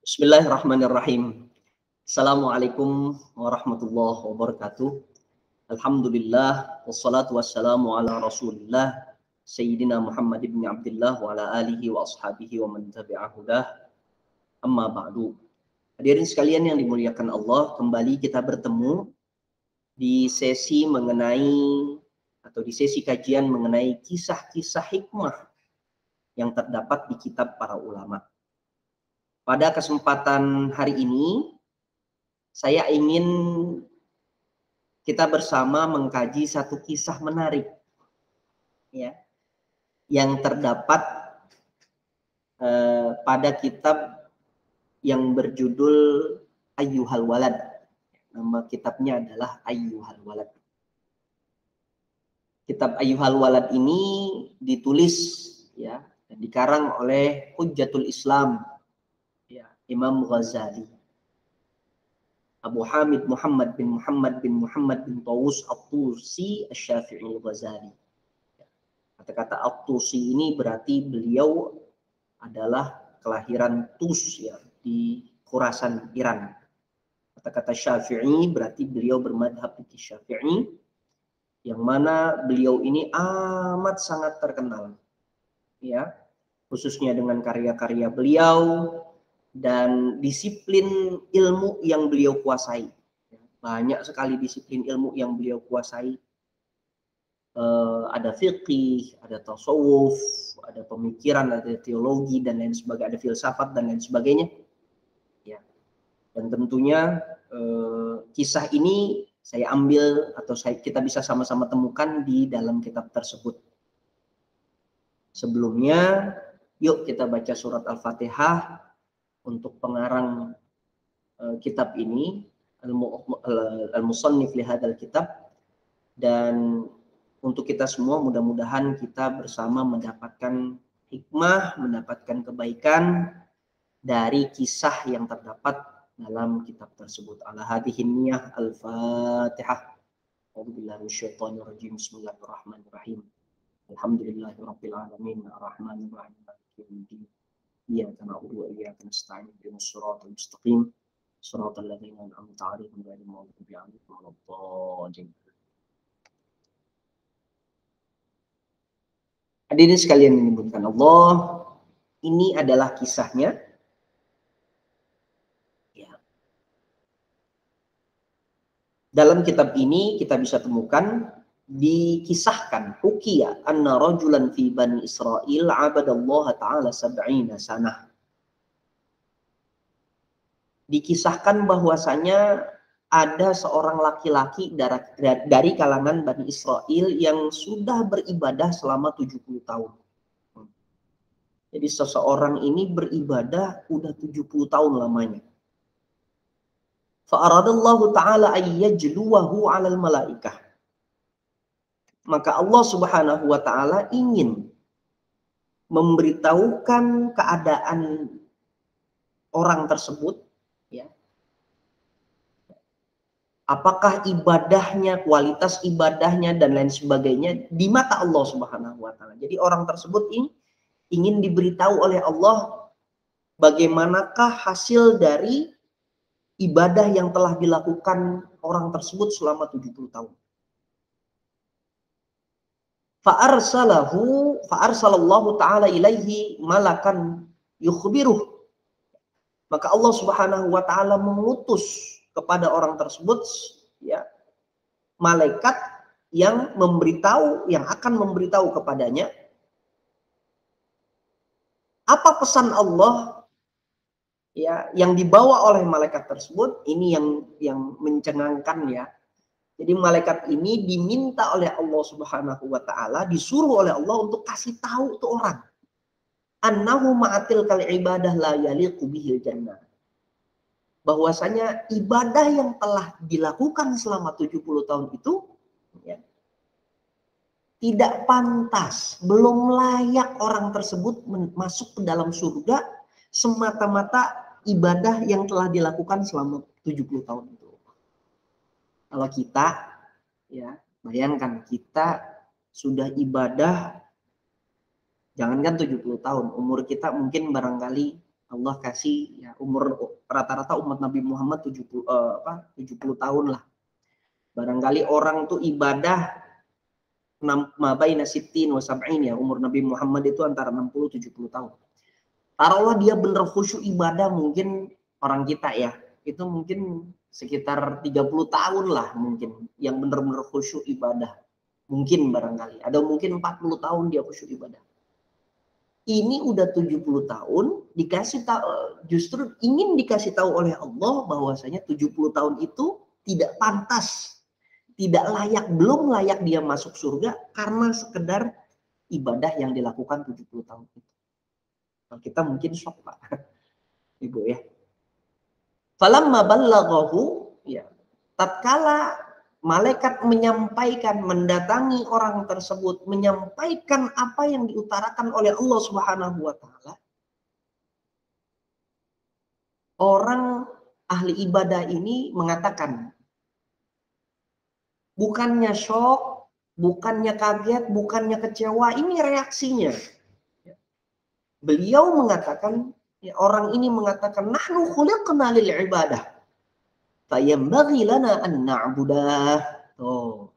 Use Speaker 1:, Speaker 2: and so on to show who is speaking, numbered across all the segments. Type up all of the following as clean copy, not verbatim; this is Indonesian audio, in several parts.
Speaker 1: Bismillahirrahmanirrahim. Assalamualaikum warahmatullahi wabarakatuh. Alhamdulillah wassalatu wassalamu ala Rasulillah Sayyidina Muhammad ibn Abdullah wa ala alihi wa ashabihi wa man tabi'ahudah. Amma ba'du. Hadirin sekalian yang dimuliakan Allah, kembali kita bertemu di sesi di sesi kajian mengenai kisah-kisah hikmah yang terdapat di kitab para ulama. Pada kesempatan hari ini, saya ingin kita bersama mengkaji satu kisah menarik, ya, yang terdapat pada kitab yang berjudul Ayyuhal Walad. Nama kitabnya adalah Ayyuhal Walad. Kitab Ayyuhal Walad ini ditulis, ya, dan dikarang oleh Hujjatul Islam, Imam Ghazali, Abu Hamid Muhammad bin Tawus At-Tusi Asy-Syafi'i Al-Ghazali. Kata-kata At-Tusi ini berarti beliau adalah kelahiran Tus, ya, di Khurasan, Iran. Kata-kata Syafi'i berarti beliau bermadhab fikih Syafi'i, yang mana beliau ini amat sangat terkenal, ya, khususnya dengan karya-karya beliau dan disiplin ilmu yang beliau kuasai. Banyak sekali disiplin ilmu yang beliau kuasai. Ada fikih, ada tasawuf, ada pemikiran, ada teologi, dan lain sebagainya, ada filsafat, dan lain sebagainya. Ya. Dan tentunya kisah ini saya ambil atau kita bisa sama-sama temukan di dalam kitab tersebut. Sebelumnya, yuk kita baca surat Al-Fatihah untuk pengarang kitab ini, al-musannif li hadzal kitab, dan untuk kita semua mudah-mudahan kita bersama mendapatkan hikmah, mendapatkan kebaikan dari kisah yang terdapat dalam kitab tersebut. Ala hadhihi niyyah al-Fatihah. A'udzubillahi minasyaitonir rajim. Bismillahirrahmanirrahim. Alhamdulillahirabbil alamin, arrahmanir rahim, maliki yaumiddin. إياك نعبد وإياك نستعين اهدنا الصراط المستقيم صراط الذين أنعمت عليهم غير المغضوب عليهم ولا الضالين. Hadirin sekalian yang dimuliakan Allah, ini adalah kisahnya. Ya. Dalam kitab ini kita bisa temukan dikisahkan hukiya anna rajulan fi bani Israil abadallaha ta'ala sab'ina sanah. Dikisahkan bahwasanya ada seorang laki-laki dari kalangan Bani Israil yang sudah beribadah selama 70 tahun. Jadi seseorang ini beribadah udah 70 tahun lamanya. Fa'aradallahu ta'ala ayyajluwahu 'alal malaikah. Maka Allah Subhanahu wa ta'ala ingin memberitahukan keadaan orang tersebut, ya. Apakah ibadahnya, kualitas ibadahnya, dan lain sebagainya di mata Allah Subhanahu wa ta'ala. Jadi orang tersebut ini ingin diberitahu oleh Allah bagaimanakah hasil dari ibadah yang telah dilakukan orang tersebut selama 70 tahun. Fa'arsalallahu ta'ala ilaihi malakan yukhbiruh. Maka Allah Subhanahu wa ta'ala mengutus kepada orang tersebut, ya, malaikat yang akan memberitahu kepadanya apa pesan Allah, ya, yang dibawa oleh malaikat tersebut. Ini yang mencengangkan, ya. Jadi malaikat ini diminta oleh Allah Subhanahu wa ta'ala, disuruh oleh Allah untuk kasih tahu tuh orang. Annahu ma'atil kal ibadah la yaliqu bihil jannah. Bahwasanya ibadah yang telah dilakukan selama 70 tahun itu, ya, tidak pantas, belum layak orang tersebut masuk ke dalam surga semata-mata ibadah yang telah dilakukan selama 70 tahun itu. Kalau kita, ya, bayangkan kita sudah ibadah, jangankan 70 tahun, umur kita mungkin barangkali Allah kasih ya umur rata-rata umat Nabi Muhammad 70 tahun lah. Barangkali orang tuh ibadah mabaina sittin wa sab'in ya, umur Nabi Muhammad itu antara 60-70 tahun. Taruhlah dia bener khusyuk ibadah, mungkin orang kita ya, itu mungkin sekitar 30 tahun lah mungkin yang bener-bener khusyuk ibadah. Mungkin barangkali, ada mungkin 40 tahun dia khusyuk ibadah. Ini udah 70 tahun, justru ingin dikasih tahu oleh Allah bahwasanya 70 tahun itu tidak pantas, tidak layak, belum layak dia masuk surga karena sekedar ibadah yang dilakukan 70 tahun itu. Nah, kita mungkin shock Pak, Ibu ya. Falamma ballaghahu, ya, tatkala malaikat menyampaikan, mendatangi orang tersebut, menyampaikan apa yang diutarakan oleh Allah Subhanahu wa taala. Orang ahli ibadah ini mengatakan, bukannya shock, bukannya kaget, bukannya kecewa, ini reaksinya. Beliau mengatakan, ya, orang ini mengatakan, nahnu khuliqna lil ibadah, fayambaghi lana an na'budah. Tuh.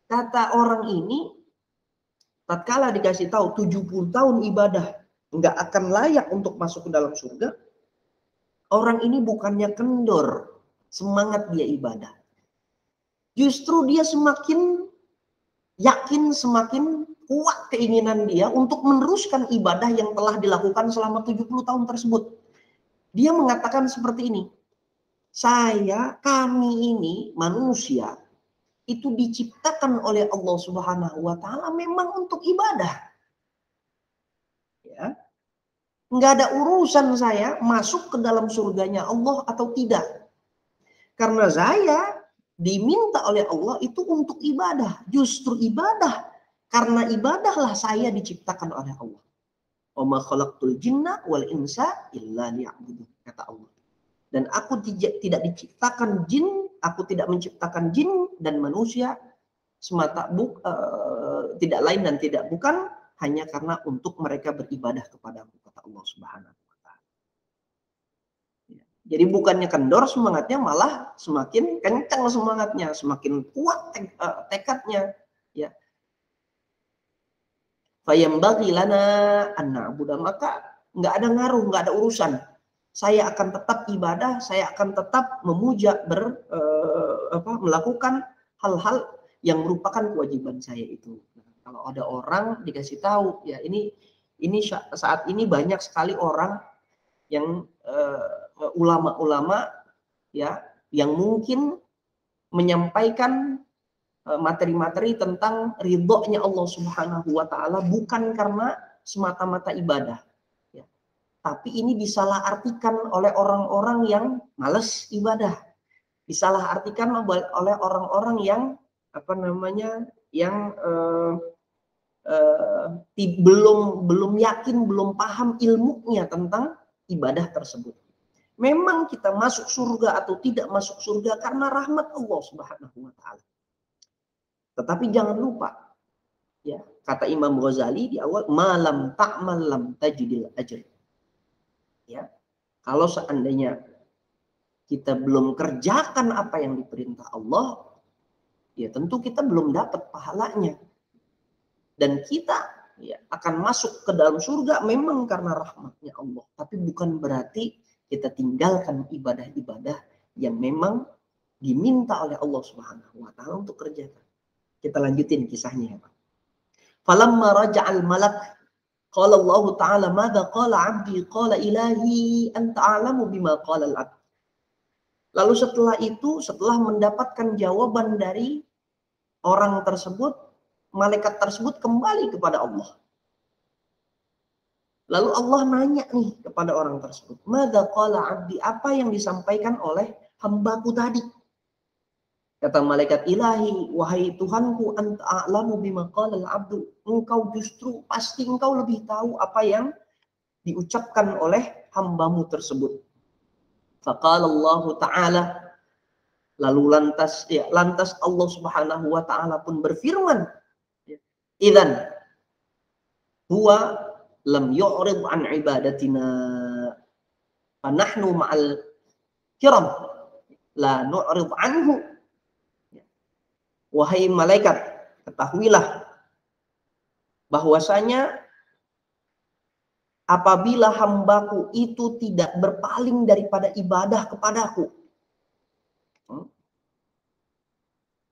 Speaker 1: Kata orang ini, tatkala dikasih tahu 70 tahun ibadah nggak akan layak untuk masuk ke dalam surga, orang ini bukannya kendor semangat dia ibadah. Justru dia semakin yakin, semakin kuat keinginan dia untuk meneruskan ibadah yang telah dilakukan selama 70 tahun tersebut. Dia mengatakan seperti ini, kami ini manusia itu diciptakan oleh Allah Subhanahu wa taala memang untuk ibadah. Ya. Nggak ada urusan saya masuk ke dalam surganya Allah atau tidak. Karena saya diminta oleh Allah itu untuk ibadah. Justru ibadah. Karena ibadahlah saya diciptakan oleh Allah. Wa ma khalaqtul jinna wal insa illa liya'budun, kata Allah. Dan aku tidak diciptakan jin, aku tidak menciptakan jin dan manusia semata tidak lain dan tidak bukan hanya karena untuk mereka beribadah kepadaku, kata Allah Subhanahu wa taala. Jadi bukannya kendor semangatnya, malah semakin kencang semangatnya, semakin kuat tekadnya, ya. Fayambaghi lana an na'budu, maka nggak ada ngaruh, nggak ada urusan. Saya akan tetap ibadah, saya akan tetap memuja, melakukan hal-hal yang merupakan kewajiban saya itu. Nah, kalau ada orang dikasih tahu, ya ini saat ini banyak sekali orang yang ulama-ulama ya yang mungkin menyampaikan materi-materi tentang ridhonya Allah Subhanahu wa taala bukan karena semata-mata ibadah. Tapi ini disalahartikan oleh orang-orang yang malas ibadah. Disalahartikan oleh orang-orang yang belum yakin, belum paham ilmunya tentang ibadah tersebut. Memang kita masuk surga atau tidak masuk surga karena rahmat Allah Subhanahu wa taala. Tetapi jangan lupa, ya, kata Imam Ghazali di awal, malam ta'mal lam tajidil ajr. Ya, kalau seandainya kita belum kerjakan apa yang diperintah Allah, ya tentu kita belum dapat pahalanya. Dan kita ya akan masuk ke dalam surga memang karena rahmatnya Allah. Tapi bukan berarti kita tinggalkan ibadah-ibadah yang memang diminta oleh Allah Subhanahu wa taala untuk kerjakan. Kita lanjutin kisahnya ya Pak. Falamma raja'al malak qala Allah Ta'ala madza qala 'abdi qala ilahi anta a'lamu bima qala al-'abd. Lalu setelah itu, setelah mendapatkan jawaban dari orang tersebut, malaikat tersebut kembali kepada Allah. Lalu Allah nanya nih kepada orang tersebut, madza qala 'abdi, apa yang disampaikan oleh hambaku tadi? Kata malaikat, ilahi, wahai Tuhanku, anta a'lamu bima qala al-'abdu. Engkau justru pasti engkau lebih tahu apa yang diucapkan oleh hambamu tersebut. Faqala Allah Ta'ala, lalu lantas Allah Subhanahu wa taala pun berfirman, idzan huwa lam yu'rid an ibadatina fa nahnu ma'al kiram la nu'rid anhu. Wahai malaikat, ketahuilah bahwasanya apabila hambaku itu tidak berpaling daripada ibadah kepadaku,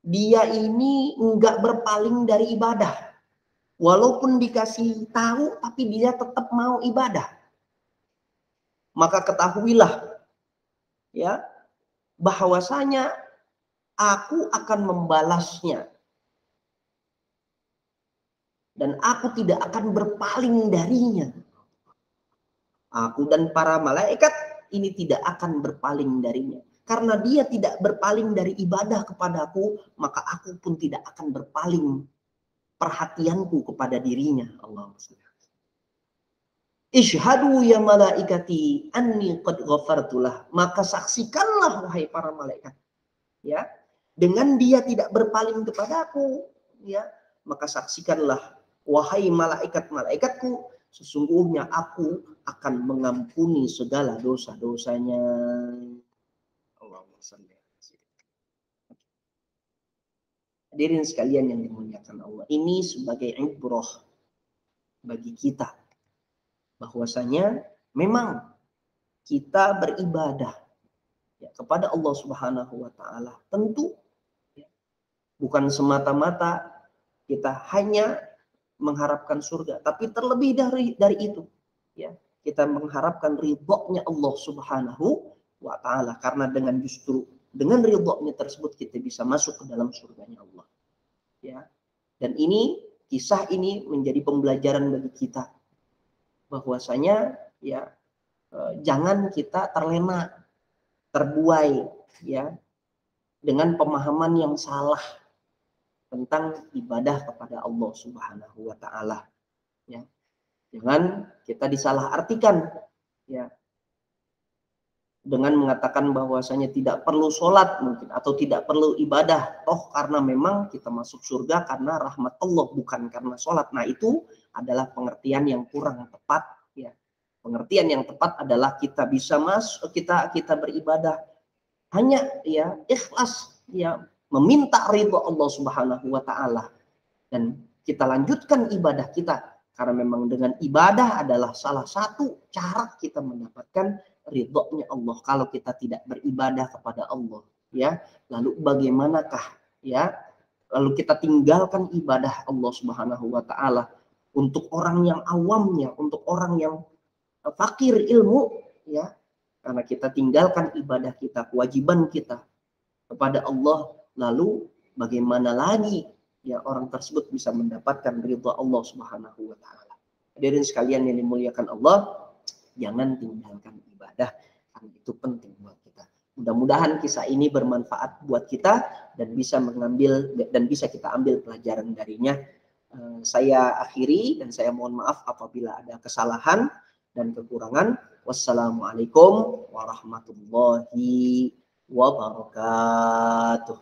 Speaker 1: dia ini enggak berpaling dari ibadah. Walaupun dikasih tahu, tapi dia tetap mau ibadah. Maka ketahuilah, ya, bahwasanya aku akan membalasnya. Dan aku tidak akan berpaling darinya. Aku dan para malaikat ini tidak akan berpaling darinya. Karena dia tidak berpaling dari ibadah kepadaku, maka aku pun tidak akan berpaling perhatianku kepada dirinya. Allahumma shalli. Ishhadu ya malaikati anni qad ghafartulah. Maka saksikanlah wahai para malaikat, ya, dengan dia tidak berpaling kepadaku, ya, maka saksikanlah wahai malaikat-malaikatku, sesungguhnya aku akan mengampuni segala dosa-dosanya. Allahumma shalli. Hadirin sekalian yang dimuliakan Allah, ini sebagai ibrah bagi kita bahwasanya memang kita beribadah, ya, kepada Allah Subhanahu wa taala tentu, ya, bukan semata-mata kita hanya mengharapkan surga, tapi terlebih dari itu, ya, kita mengharapkan ridhonya Allah Subhanahu wa taala, karena justru dengan ridhonya tersebut kita bisa masuk ke dalam surganya Allah, ya. Dan kisah ini menjadi pembelajaran bagi kita bahwasanya, ya, jangan kita terlena, terbuai, ya, dengan pemahaman yang salah tentang ibadah kepada Allah Subhanahu wa taala, ya. Jangan kita disalahartikan, ya, dengan mengatakan bahwasanya tidak perlu sholat mungkin atau tidak perlu ibadah, karena memang kita masuk surga karena rahmat Allah, bukan karena sholat. Nah, itu adalah pengertian yang kurang tepat, ya. Pengertian yang tepat adalah kita bisa kita beribadah hanya, ya, ikhlas, ya, meminta ridho Allah Subhanahu wa taala, dan kita lanjutkan ibadah kita karena memang dengan ibadah adalah salah satu cara kita mendapatkan ridhonya Allah. Kalau kita tidak beribadah kepada Allah, ya, lalu bagaimanakah, ya, lalu kita tinggalkan ibadah Allah Subhanahu wa taala untuk orang yang awamnya, untuk orang yang fakir ilmu, ya, karena kita tinggalkan ibadah kita, kewajiban kita kepada Allah, lalu bagaimana lagi, ya, orang tersebut bisa mendapatkan ridha Allah Subhanahu wa taala. Hadirin sekalian yang dimuliakan Allah, jangan tinggalkan ibadah, karena itu penting buat kita. Mudah-mudahan kisah ini bermanfaat buat kita dan bisa kita ambil pelajaran darinya. Saya akhiri dan saya mohon maaf apabila ada kesalahan dan kekurangan. Wassalamualaikum warahmatullahi wabarakatuh.